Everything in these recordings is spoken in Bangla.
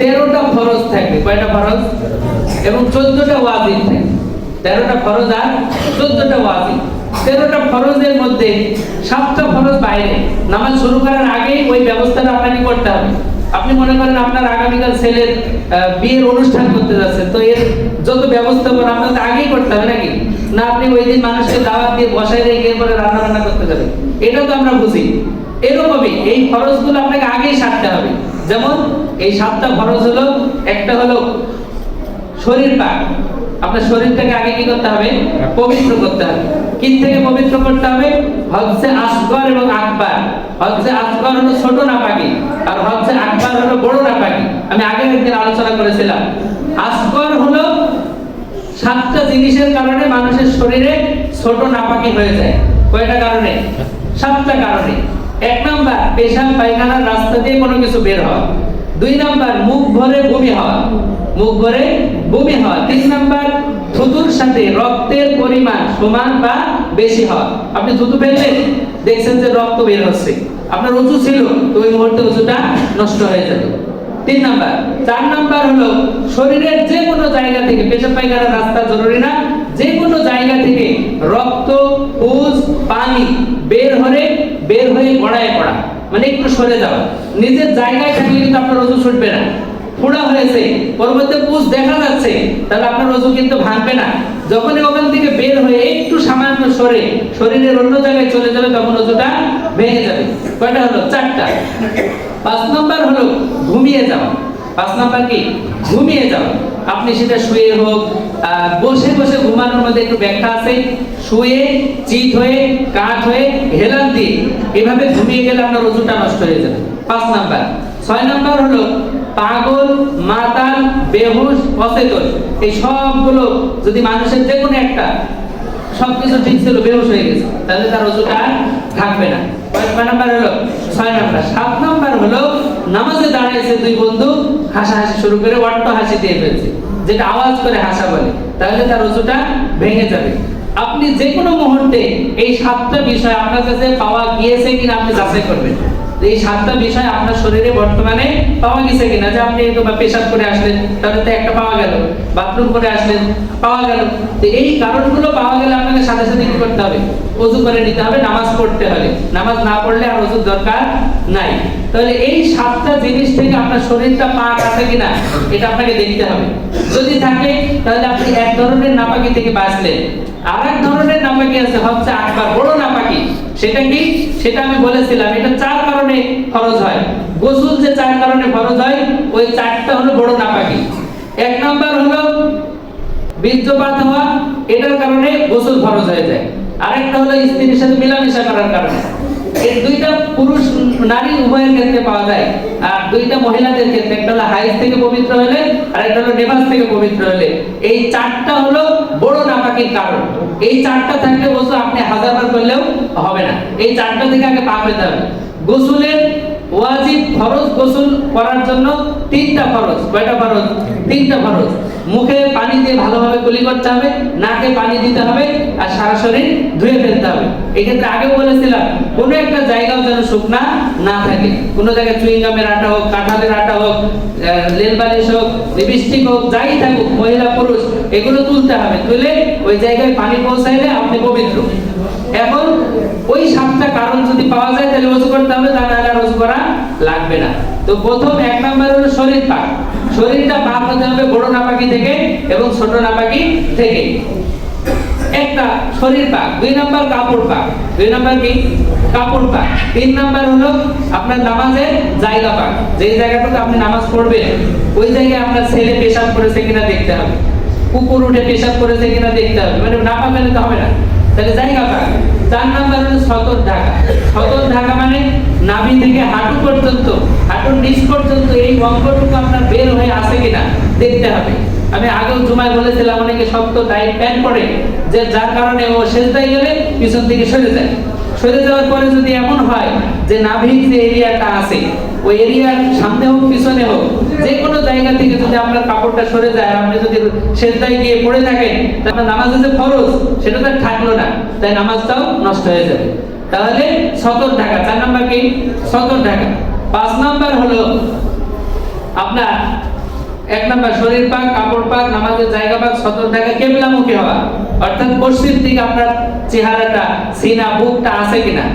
13টা ফরজ থাকবে। কয়টা ফরজ? এবং 14টা ওয়াজিব থাকবে। 13টা ফরজ আর 14টা ওয়াজিব। 13টা ফরজের মধ্যে 7টা ফরজ বাইরে। নামাজ শুরু করার আগেই ওই ব্যবস্থাটা আপনাকে করতে হবে। আপনি মনে করেন আপনার আগামীকাল ছেলের বিয়ের অনুষ্ঠান করতে যাচ্ছেন, তো এর যত ব্যবস্থাপনা আপনাকে আগেই করতে হবে নাকি? না আপনি ওই দিন মানুষকে দাওয়াত দিয়ে বসায় রেখে এরপরে রান্না বান্না করতে যাবেন? এটা তো আমরা বুঝি। এরকমই এই ফরজগুলো আপনাকে আগেই সারতে হবে। যেমন এই 7টা ফরজ হলো, একটা হলো শরীর পাক। আপনার শরীরটাকে আগে কি করতে হবে? পবিত্র করতে হবে। কি থেকে পবিত্র করতে হবে? হজ্জে আসগর এবং আকবার। হজ্জে আসগর হলো ছোট নাপাকি, আর হজ্জে আকবার হলো বড় নাপাকি। আমি আগের একদিন আলোচনা করেছিলাম। আসগর হলো 7টা জিনিসের কারণে মানুষের শরীরে ছোট নাপাকি হয়ে যায়। কয়টা কারণে? 7টা কারণে। 1 নাম্বার, পেশাব পায়খানার রাস্তা দিয়ে কোনো কিছু বের হওয়া। 2 নাম্বার, মুখ ভরে বমি হওয়া। মুখ ভরে বমি হওয়া। 3 নাম্বার, থুতুর সাথে রক্তের পরিমাণ সমান বা বেশি হওয়া। আপনি থুতু ফেললেন, দেখছেন যে রক্ত বের হচ্ছে, আপনার ওযু ছিল, তো ওই মুহূর্তে ওযুটা নষ্ট হয়ে যাবে। 3 নাম্বার। 4 নাম্বার হলো শরীরের যে কোনো জায়গা থেকে, পেশাব পায়খানার রাস্তা জরুরি না, যে কোনো জায়গা থেকে রক্ত, পুজ, পানি বের হয়ে গড়ায় পড়া, মানে একটু সরে যাওয়া। নিজের জায়গায় থাকলে কিন্তু আপনার ওযু ছুটবে না। ফোড়া হয়েছে, পরবর্তী পুজ দেখা যাচ্ছে, তাহলে আপনার ওযু কিন্তু ভাঙবে না। যখনই ওখান থেকে বের হয়ে একটু সামান্য সরে শরীরের অন্য জায়গায় চলে যাবে, তখন ওযুটা ভেঙে যাবে। কয়টা হলো? 4টা। 5 নাম্বার হলো ঘুমিয়ে যাওয়া। 5 নাম্বার কি? ঘুমিয়ে যাওয়া। আপনি সেটা শুয়ে হোক, বসে বসে ঘুমানোর মধ্যে একটু ব্যাখ্যা আছে। শুয়ে, চিত হয়ে, কাঠ হয়ে, হেলান দিয়ে এভাবে ঘুমিয়ে গেলে আপনার ওযুটা নষ্ট হয়ে যাবে। 5 নাম্বার। 6 নাম্বার হলো পাগল, মাতাল, বেহুশ, অচেতন। এই সবগুলো যদি মানুষের যে কোনো একটা, সবকিছু ঠিক ছিল, বেহুশ হয়ে গেছে, তাহলে তার ওযুটা থাকবে না। কয় নাম্বার হলো? 6 নাম্বার। 7 নাম্বার হলো নামাজে দাঁড়িয়েছে 2 বন্ধু, হাসাহাসি শুরু করে অট্ট হাসি দিয়ে ফেলছে, যেটা আওয়াজ করে হাসা বলে, তাহলে তার ওযুটা ভেঙে যাবে। আপনি যে কোনো মুহূর্তে এই 7টা বিষয় আপনার কাছে পাওয়া গিয়েছে কিনা আপনি যাচাই করবেন। এই 7টা বিষয় আপনার শরীরে বর্তমানে পাওয়া গেছে কিনা। যে আপনি পেশাব করে আসলেন, তাহলে তো একটা পাওয়া গেল, বাথরুম করে আসলেন, পাওয়া গেল। তো এই কারণগুলো পাওয়া গেলে আপনাকে সাথে সাথে কি করতে হবে? ওযু করে নিতে হবে, নামাজ পড়তে হবে। নামাজ না পড়লে আর ওযুর দরকার নাই। তাহলে এই 7টা জিনিস থেকে আপনার শরীরটা পাক আছে কিনা এটা আপনাকে দেখতে হবে। যদি থাকে, তাহলে আপনি এক ধরনের নাপাকি থেকে বাঁচলেন। আর এক ধরনের নাপাকি আছে, হচ্ছে আকবার, বড় নাপাকি। সেটা কি? সেটা আমি বলেছিলাম, এটা 4 কারণে ফরজ হয়। গোসল যে 4 কারণে ফরজ হয়, ওই 4টা হলো বড় নাপাকি। 1 নাম্বার হলো বীর্যপাত হওয়া, এটার কারণে গোসল ফরজ হয়ে যায়। আরেকটা হলো স্ত্রীর সাথে মেলামেশা করার কারণে। এই 2টা পুরুষ নারী উভয়ের ক্ষেত্রে পাওয়া যায়। আর 2টা মহিলাদের ক্ষেত্রে, একটা হলো হাইজ থেকে পবিত্র হলে, আর একটা হলো নেফাস থেকে পবিত্র হলে। এই 4টা হলো বড় নাপাকির কারণ। এই 4টা থাকলে ওযু আপনি 1000 বার করলেও হবে না। এই 4টা থেকে আগে পাক হতে হবে। গোসলের ওয়াজিব ফরজ গোসল করার জন্য 3টা ফরজ। কয়টা ফরজ? 3টা ফরজ। মুখে পানি দিয়ে ভালোভাবে কুলি করতে হবে, নাকে পানি দিতে হবে, আর সারা শরীর ধুয়ে ফেলতে হবে। এই ক্ষেত্রে আগে বলেছিলাম, কোনো একটা জায়গাও যেন শুকনা না থাকে। কোনো জায়গায় চুইংগামের আটা হোক, কাঁঠালের আটা হোক, লেল বালিশ হোক, লিপস্টিক হোক, যাই থাকুক, মহিলা পুরুষ, এগুলো তুলতে হবে। তুলে ওই জায়গায় পানি পৌঁছাইলে আপনি পবিত্র। এখন ওই 7টা কারণ যদি পাওয়া যায়, তাহলে ওযু করতে হবে, তাহলে আর ওযু করা লাগবে না। তো প্রথম 1 নাম্বার হলো শরীর পাক। শরীরটা পাক হতে হবে বড় নাপাকি থেকে এবং ছোট নাপাকি থেকে। একটা শরীর পাক। 2 নাম্বার কাপড় পাক। 2 নাম্বার কি? কাপড় পাক। 3 নাম্বার হলো আপনার নামাজের জায়গা পাক। যেই জায়গাটাতে আপনি নামাজ পড়বেন, ওই জায়গায় আপনার ছেলে পেশাব করেছে কিনা দেখতে হবে, কুকুর উঠে পেশাব করেছে কিনা দেখতে হবে, মানে না পাক হলে তো হবে না, তাহলে জায়গা পাক। 4 নাম্বার হলো সতর ঢাকা। সতর ঢাকা মানে নাভি থেকে হাঁটু পর্যন্ত, হাঁটুর নিচ পর্যন্ত এই অঙ্গটুকু আপনার বের হয়ে আসে কিনা দেখতে হবে। আমি আগেও জুমায় বলেছিলাম, অনেকে শক্ত টাইট প্যান্ট পরে, যে যার কারণে ও সেজদায় গেলে পিছন দিকে সরে যায়। সরে যাওয়ার পরে যদি এমন হয় যে নাভির যে এরিয়াটা আছে, ওই এরিয়ার সামনে হোক পিছনে হোক, যে কোনো জায়গা থেকে যদি আপনার কাপড়টা সরে যায়, আর আপনি যদি সেজদায় গিয়ে পড়ে থাকেন, তাহলে নামাজে যে ফরজ সেটা তো থাকলো না, তাই নামাজটাও নষ্ট হয়ে যাবে। তাহলে সতর ঢাকা। 4 নাম্বার কি? সতর ঢাকা। 5 নাম্বার হলো আপনার এক নাম্বার শরীর পাক, কাপড় পাক, নামাজের জায়গা পাক, সতর থাকা, কিবলামুখী হওয়া, অর্থাৎ পশ্চিম দিকে আপনার চেহারাটা, সিনা, বুকটা আছে কিনা।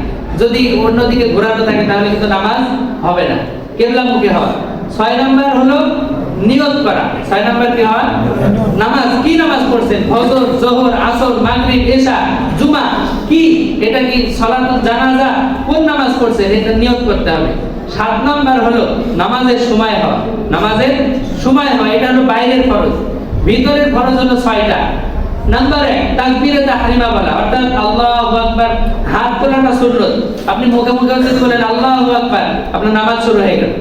যদি অন্যদিকে ঘোরানো থাকে তাহলে কিন্তু নামাজ হবে না। কিবলামুখী হওয়া। 6 নাম্বার হলো নিয়ত করা। 6 নাম্বার কি হওয়া? নামাজ, কি নামাজ পড়ছেন? ফজর, যোহর, আসর, মাগরিব, এশা, জুমা, কি এটা কি সালাতুল জানাজা, কোন নামাজ পড়ছেন এটা নিয়ত করতে হবে। 7 নাম্বার হলো নামাজের সময় হওয়া। নামাজের সময় হয়, এটা হলো বাইরের ফরজ। ভিতরের ফরজ হলো 6টা। নাম্বার 1 তাকবীরে তাহরিমা বলা, অর্থাৎ আল্লাহু আকবার, হাত তোলাটা সুন্নাত। আপনি মুখে মুখে যদি বলেন আল্লাহু আকবার, আপনার নামাজ শুরু হয়ে গেল।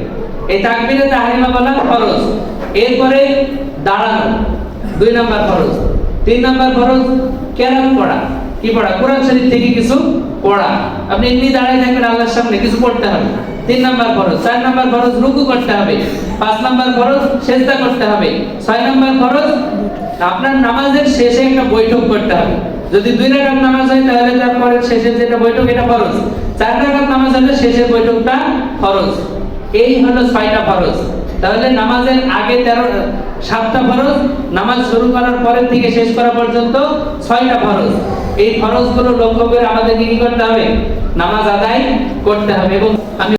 এই তাকবীরে তাহরিমা বলা ফরজ। এরপরে দাঁড়ানো 2 নাম্বার ফরজ। 3 নাম্বার ফরজ কেরাত পড়া। কি পড়া? কোরআন শরীফ থেকে কিছু পড়া। আপনি এমনি দাঁড়ায় থাকবেন, আল্লাহর সামনে কিছু পড়তে হবে। 3 নাম্বার ফরজ। 4 নাম্বার ফরজ রুকু করতে হবে। 5 নাম্বার ফরজ সিজদা করতে হবে। 6 নাম্বার ফরজ আপনার নামাজের শেষে একটা বৈঠক করতে হবে। যদি 2 রাকাত নামাজ হয় তাহলে তারপরে শেষে যেটা বৈঠক এটা ফরজ। 4 রাকাত নামাজ হলে শেষের বৈঠকটা ফরজ। এই হলো 6টা ফরজ। তাহলে নামাজের আগে 7টা ফরজ, নামাজ শুরু করার পরে থেকে শেষ করা পর্যন্ত 6টা ফরজ। এই ফরজগুলো লক্ষ্য করে আমাদেরকে কি করতে হবে? নামাজ আদায় করতে হবে। এবং আমি